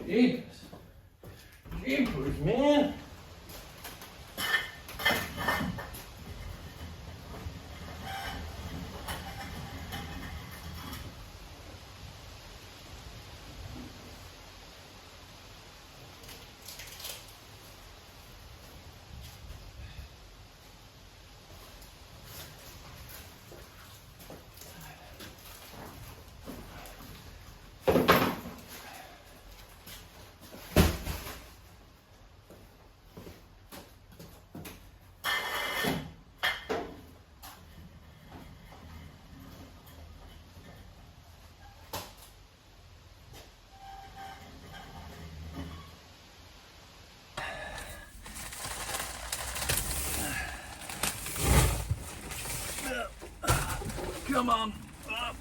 Jeepers. Jeepers, man. Come on. Up.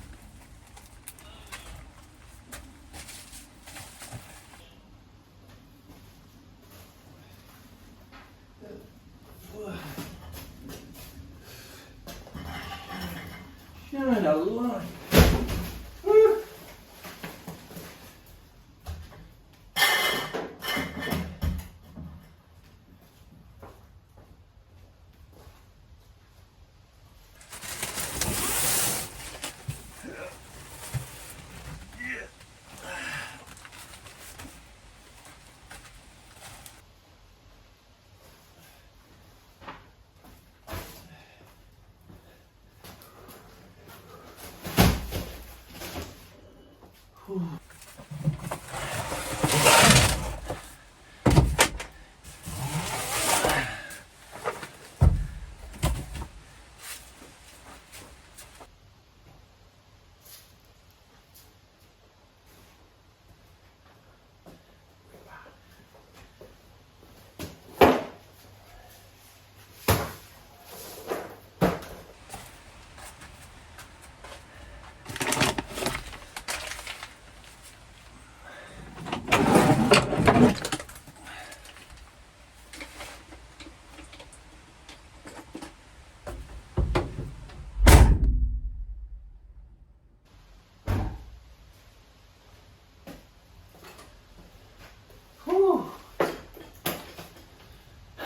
Shine a light. Woo.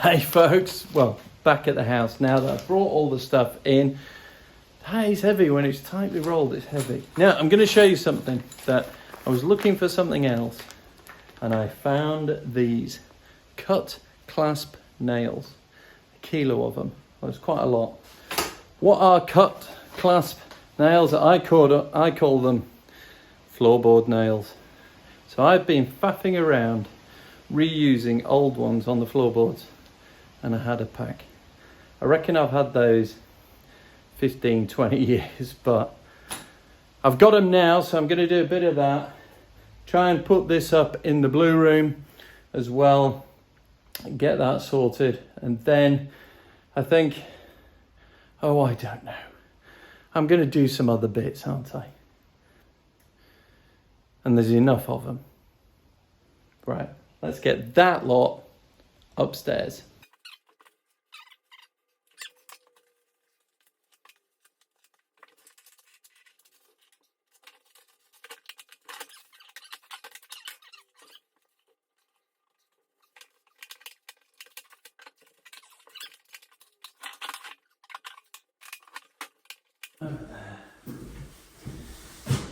Hey folks, well, back at the house now that I've brought all the stuff in. Hey, it's heavy when it's tightly rolled, it's heavy. Now, I'm going to show you something that I was looking for something else and I found these cut clasp nails, a kilo of them. Well, it's quite a lot. What are cut clasp nails? I call them floorboard nails. So I've been faffing around reusing old ones on the floorboards. And I had a pack. I reckon I've had those 15, 20 years, but I've got them now, so I'm going to do a bit of that. Try and put this up in the blue room as well. Get that sorted. And then I think, I don't know. I'm going to do some other bits, aren't I? And there's enough of them. Right, let's get that lot upstairs.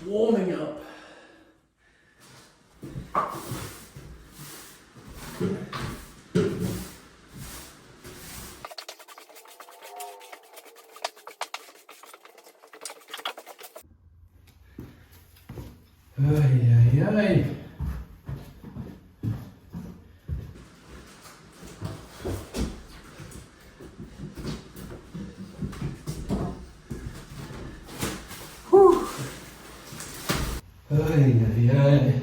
Warming up. Ay, ay, ay. Ay, ay, ay.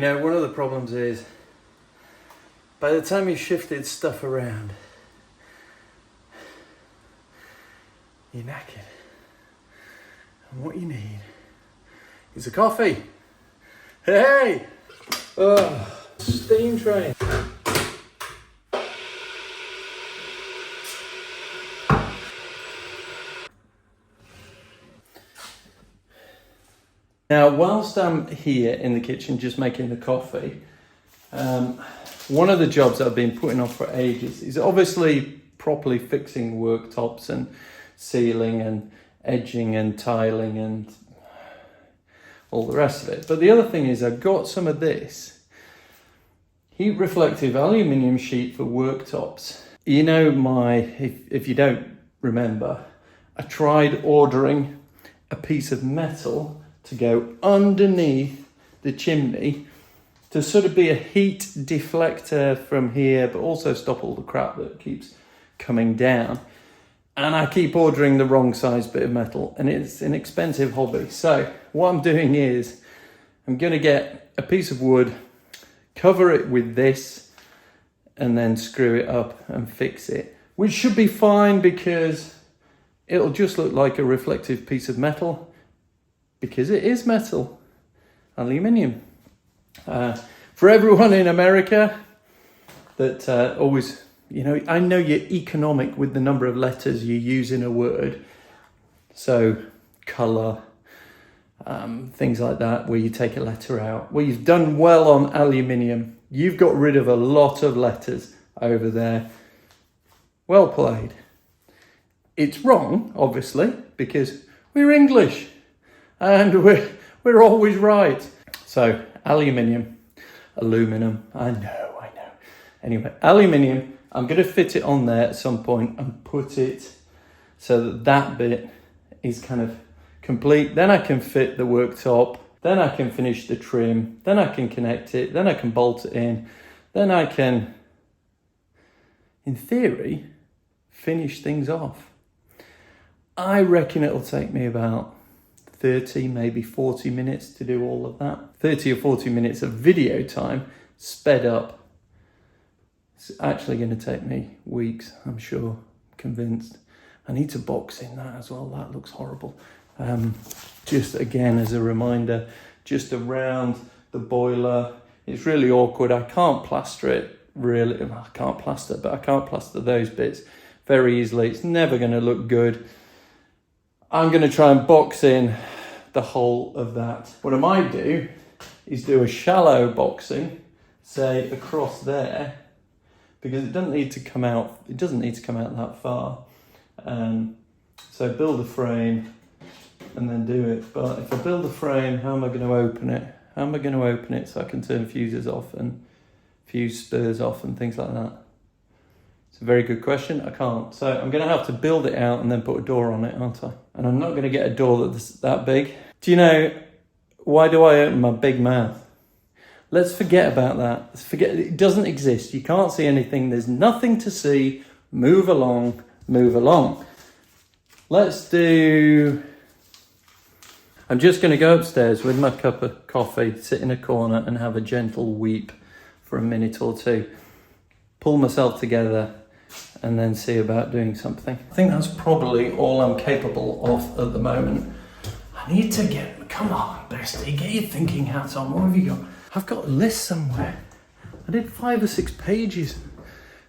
know, one of the problems is, by the time you've shifted stuff around, you're knackered. And what you need is a coffee. Hey! Oh, steam train. Now, whilst I'm here in the kitchen just making the coffee, one of the jobs I've been putting off for ages is obviously properly fixing worktops and sealing and edging and tiling and all the rest of it. But the other thing is I've got some of this heat reflective aluminium sheet for worktops. You know, if you don't remember, I tried ordering a piece of metal to go underneath the chimney to sort of be a heat deflector from here, but also stop all the crap that keeps coming down. And I keep ordering the wrong size bit of metal, and it's an expensive hobby. So what I'm doing is I'm going to get a piece of wood, cover it with this, and then screw it up and fix it, which should be fine because it'll just look like a reflective piece of metal, because it is metal, aluminium. For everyone in America that always, you know, I know you're economic with the number of letters you use in a word. So colour, things like that, where you take a letter out. Well, you've done well on aluminium. You've got rid of a lot of letters over there. Well played. It's wrong, obviously, because we're English. And we're always right. So aluminium, aluminum, I know. Anyway, aluminium, I'm going to fit it on there at some point and put it so that that bit is kind of complete. Then I can fit the worktop, then I can finish the trim, then I can connect it, then I can bolt it in, then I can, in theory, finish things off. I reckon it'll take me about 30, maybe 40 minutes to do all of that. 30 or 40 minutes of video time sped up. It's actually going to take me weeks, I'm sure, convinced. I need to box in that as well. That looks horrible. Just again, as a reminder, just around the boiler. It's really awkward. I can't plaster it really. I can't plaster, but I can't plaster those bits very easily. It's never going to look good. I'm going to try and box in the whole of that. What I might do is do a shallow boxing, say across there, because it doesn't need to come out. It doesn't need to come out that far. So build a frame and then do it. But if I build a frame, how am I going to open it? How am I going to open it so I can turn fuses off and fuse spurs off and things like that? It's a very good question. I can't. So I'm going to have to build it out and then put a door on it, aren't I? And I'm not going to get a door that's that big. Do you know, why do I open my big mouth? Let's forget about that. Let's forget, it doesn't exist. You can't see anything. There's nothing to see. Move along, move along. Let's do... I'm just going to go upstairs with my cup of coffee, sit in a corner and have a gentle weep for a minute or two. Pull myself together and then see about doing something. I think that's probably all I'm capable of at the moment. I need to get... Come on, bestie, get your thinking hat on. What have you got? I've got a list somewhere. I did 5 or 6 pages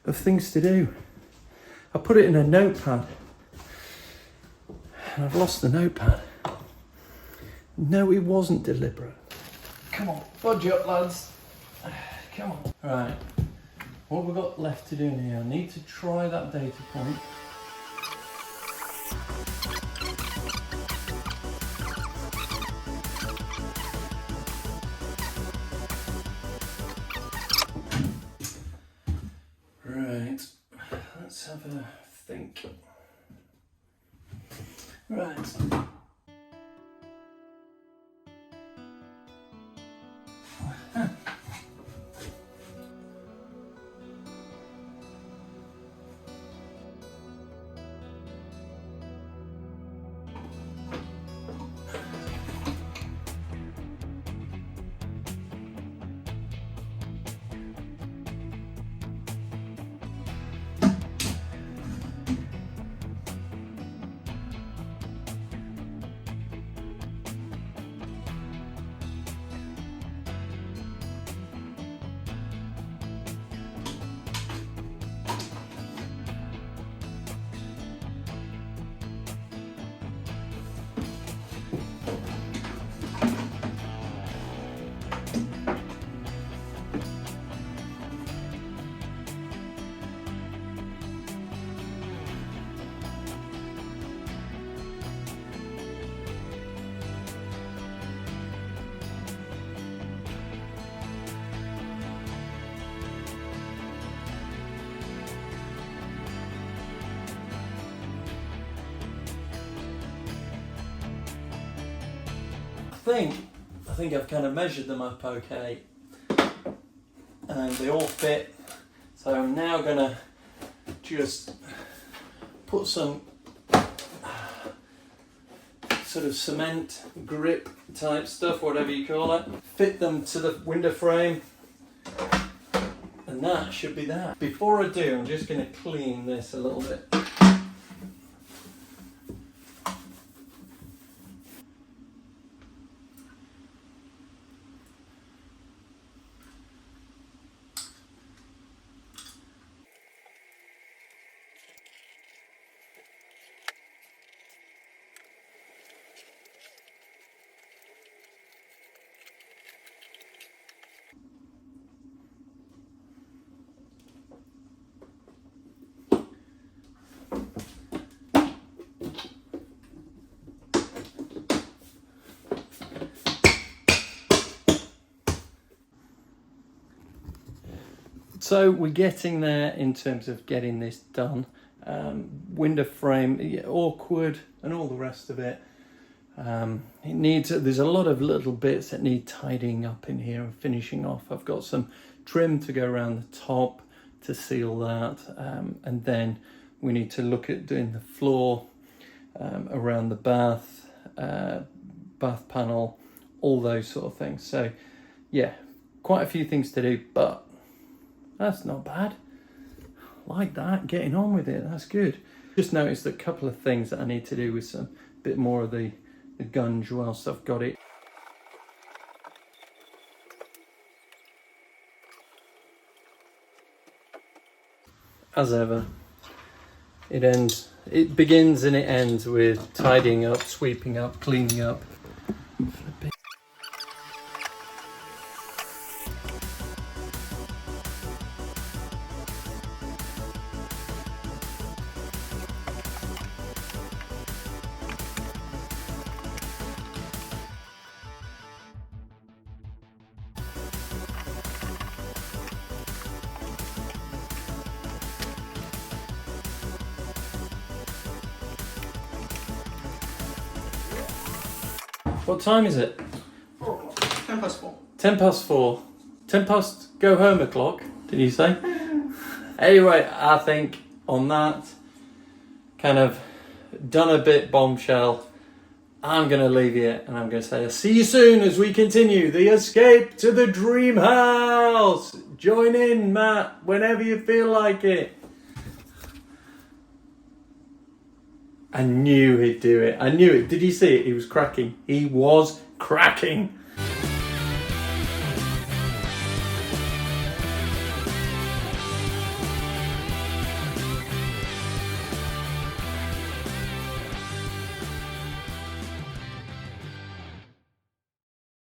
of things to do. I put it in a notepad. And I've lost the notepad. No, it wasn't deliberate. Come on, budge up, lads. Come on. Right. What have we got left to do here? I need to try that data point. Right. Let's have a think. Right. think I've kind of measured them up okay, and they all fit. So I'm now gonna just put some sort of cement grip type stuff, whatever you call it, fit them to the window frame, and that should be that. Before I do, I'm just going to clean this a little bit. So we're getting there in terms of getting this done. Window frame, awkward, and all the rest of it. It needs. There's a lot of little bits that need tidying up in here and finishing off. I've got some trim to go around the top to seal that, and then we need to look at doing the floor around the bath panel, all those sort of things. So yeah, quite a few things to do, but that's not bad. Like that, getting on with it, that's good. Just noticed a couple of things that I need to do with some bit more of the gunge whilst I've got it. As ever, it begins and it ends with tidying up, sweeping up, cleaning up. What time is it? 4 o'clock. 10 past 4. 10 past 4. 10 past go home o'clock, did you say? Anyway, I think on that kind of done a bit bombshell, I'm going to leave you and I'm going to say I'll see you soon as we continue the escape to the dream house. Join in, Matt, whenever you feel like it. I knew he'd do it. I knew it. Did you see it? He was cracking. He was cracking.